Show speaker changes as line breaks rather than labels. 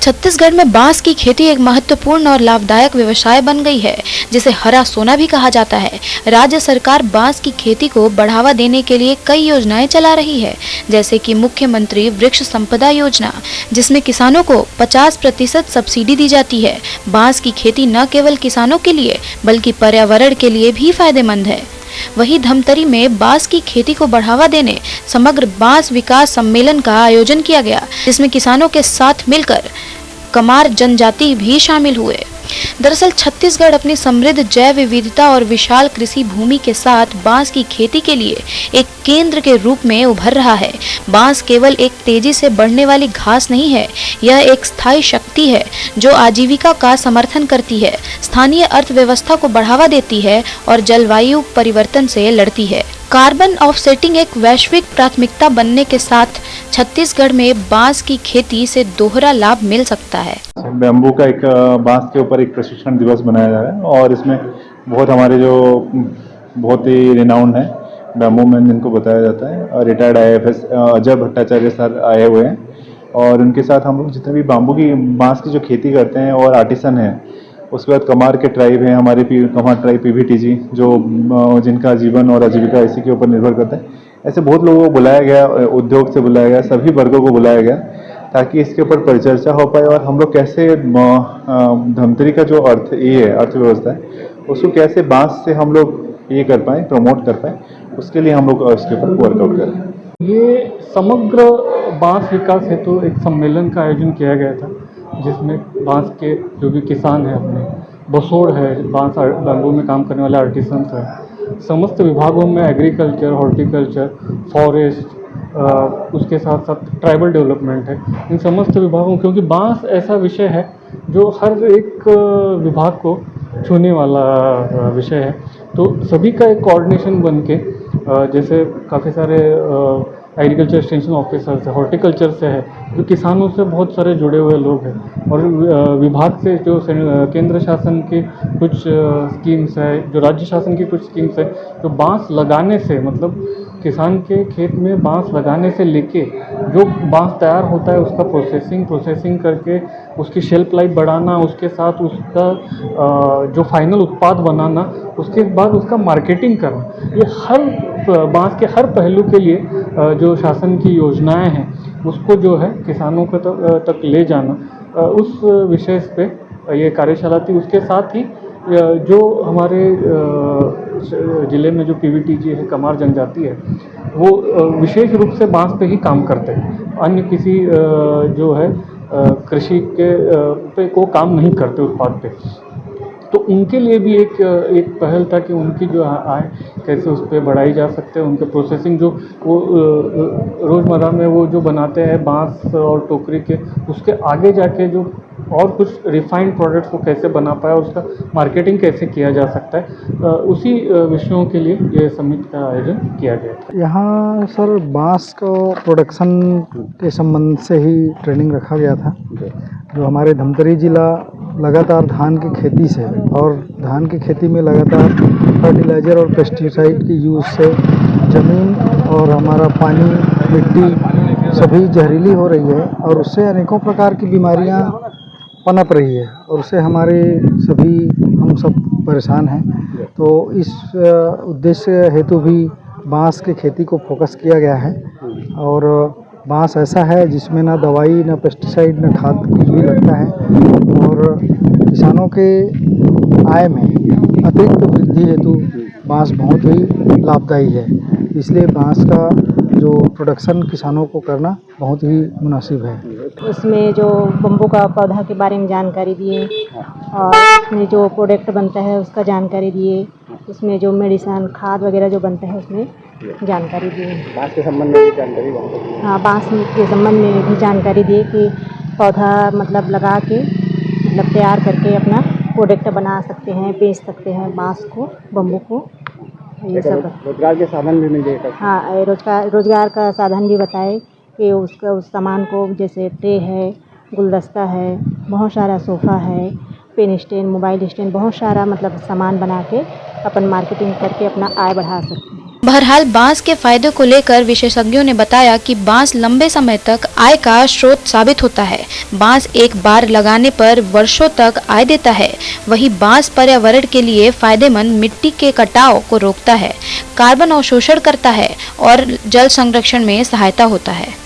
छत्तीसगढ़ में बांस की खेती एक महत्वपूर्ण और लाभदायक व्यवसाय बन गई है, जिसे हरा सोना भी कहा जाता है। राज्य सरकार बांस की खेती को बढ़ावा देने के लिए कई योजनाएं चला रही है, जैसे कि मुख्यमंत्री वृक्ष संपदा योजना, जिसमें किसानों को 50% सब्सिडी दी जाती है। बांस की खेती न केवल किसानों के लिए बल्कि पर्यावरण के लिए भी फायदेमंद है। वहीं धमतरी में बांस की खेती को बढ़ावा देने समग्र बांस विकास सम्मेलन का आयोजन किया गया, जिसमें किसानों के साथ मिलकर कमार जनजाति भी शामिल हुए। दरअसल छत्तीसगढ़ अपनी समृद्ध जैव विविधता और विशाल कृषि भूमि के साथ बांस की खेती के लिए एक केंद्र के रूप में उभर रहा है। बांस केवल एक तेजी से बढ़ने वाली घास नहीं है, यह एक स्थायी शक्ति है जो आजीविका का समर्थन करती है, स्थानीय अर्थव्यवस्था को बढ़ावा देती है और जलवायु परिवर्तन से लड़ती है। कार्बन ऑफसेटिंग एक वैश्विक प्राथमिकता बनने के साथ छत्तीसगढ़ में बांस की खेती से दोहरा लाभ मिल सकता है।
बैम्बू का एक बांस के ऊपर एक प्रशिक्षण दिवस बनाया जा रहा है और इसमें बहुत हमारे जो बहुत ही रिनाउंड है बैम्बू मैन जिनको बताया जाता है और retired IAFS Ajay Bhattacharya sir आए हुए हैं और उनके साथ हम लोग जितने भी बांस की जो खेती करते हैं और आर्टिसन हैं, उसके बाद कमार के ट्राइब हैं हमारे कमार ट्राइब PVTG जो जिनका जीवन और आजीविका इसी के ऊपर निर्भर करता है। ऐसे बहुत लोगों को बुलाया गया, उद्योग से बुलाया गया, सभी वर्गों को बुलाया गया ताकि इसके ऊपर परिचर्चा हो पाए और हम लोग कैसे धमतरी का जो अर्थव्यवस्था है उसको कैसे बांस से हम लोग ये कर पाएँ, प्रमोट कर पाएँ, उसके लिए हम लोग उसके ऊपर वर्कआउट करें।
ये समग्र बांस विकास हेतु एक सम्मेलन का आयोजन किया गया था, जिसमें बांस के जो भी किसान हैं, अपने बसोड़ है, बांस बैम्बू में काम करने वाले आर्टिसंस हैं, समस्त विभागों में एग्रीकल्चर, हॉर्टिकल्चर, फॉरेस्ट, उसके साथ साथ ट्राइबल डेवलपमेंट है, इन समस्त विभागों, क्योंकि बांस ऐसा विषय है जो हर एक विभाग को छूने वाला विषय है, तो सभी का एक कोऑर्डिनेशन बन के, जैसे काफ़ी सारे एग्रीकल्चर एक्सटेंशन ऑफिसर्स है, हॉर्टिकल्चर से है, जो किसानों से बहुत सारे जुड़े हुए लोग हैं, और विभाग से जो केंद्र शासन की कुछ स्कीम्स है, जो राज्य शासन की कुछ स्कीम्स है, जो बांस लगाने से, मतलब किसान के खेत में बांस लगाने से लेके जो बांस तैयार होता है उसका प्रोसेसिंग करके उसकी शेल्फ लाइफ बढ़ाना, उसके साथ उसका जो फाइनल उत्पाद बनाना, उसके बाद उसका मार्केटिंग करना, ये हर बांस के हर पहलू के लिए जो शासन की योजनाएं हैं उसको जो है किसानों को तक ले जाना, उस विषय पे ये कार्यशाला थी। उसके साथ ही जो हमारे ज़िले में जो PVTG है, कमार जनजाति है, वो विशेष रूप से बांस पे ही काम करते हैं, अन्य किसी जो है कृषि के पे को काम नहीं करते उत्पाद पे, तो उनके लिए भी एक पहल था कि उनकी जो आय कैसे उस पर बढ़ाई जा सकते हैं, उनके प्रोसेसिंग जो वो रोज़मर्रा में वो जो बनाते हैं बांस और टोकरी के, उसके आगे जाके जो और कुछ रिफाइंड प्रोडक्ट्स को कैसे बना पाए और उसका मार्केटिंग कैसे किया जा सकता है, उसी विषयों के लिए ये समिट का आयोजन किया गया था।
यहाँ सर बांस को प्रोडक्शन के संबंध से ही ट्रेनिंग रखा गया था, जो हमारे धमतरी जिला लगातार धान की खेती से और धान की खेती में लगातार फर्टिलाइज़र और पेस्टिसाइड की यूज़ से ज़मीन और हमारा पानी, मिट्टी सभी जहरीली हो रही है और उससे अनेकों प्रकार की बीमारियां पनप रही है और उससे हमारे हम सब परेशान हैं। तो इस उद्देश्य हेतु भी बांस की खेती को फोकस किया गया है और बांस ऐसा है जिसमें ना दवाई, ना पेस्टिसाइड, ना खाद कुछ भी लगता है और किसानों के आय में अतिरिक्त वृद्धि हेतु बांस बहुत ही लाभदायी है। इसलिए बांस का जो प्रोडक्शन किसानों को करना बहुत ही मुनासिब है।
उसमें जो बम्बू का पौधा के बारे में जानकारी दिए और उसमें जो प्रोडक्ट बनता है उसका जानकारी दिए, उसमें जो मेडिसन, खाद वगैरह जो बनता है उसमें जानकारी दिए।
बांस के संबंध में भी जानकारी दी।
हाँ, बांस के संबंध में भी जानकारी दिए कि पौधा मतलब लगा के मतलब तैयार करके अपना प्रोडक्ट बना सकते हैं, बेच सकते हैं बांस को, बम्बू को, ये सब।
रोजगार के साधन भी मिल जाएगा।
हाँ, रोजगार का साधन भी बताए कि उसका उस सामान को, जैसे ट्रे है, गुलदस्ता है, बहुत सारा सोफ़ा है, पेन स्टैंड, मोबाइल स्टैंड, बहुत सारा मतलब सामान बना के अपन मार्केटिंग करके अपना आय बढ़ा सकते हैं।
बहरहाल बांस के फायदे को लेकर विशेषज्ञों ने बताया कि बांस लंबे समय तक आय का स्रोत साबित होता है। बांस एक बार लगाने पर वर्षों तक आय देता है। वहीं बांस पर्यावरण के लिए फायदेमंद, मिट्टी के कटाव को रोकता है, कार्बन अवशोषण करता है और जल संरक्षण में सहायता होता है।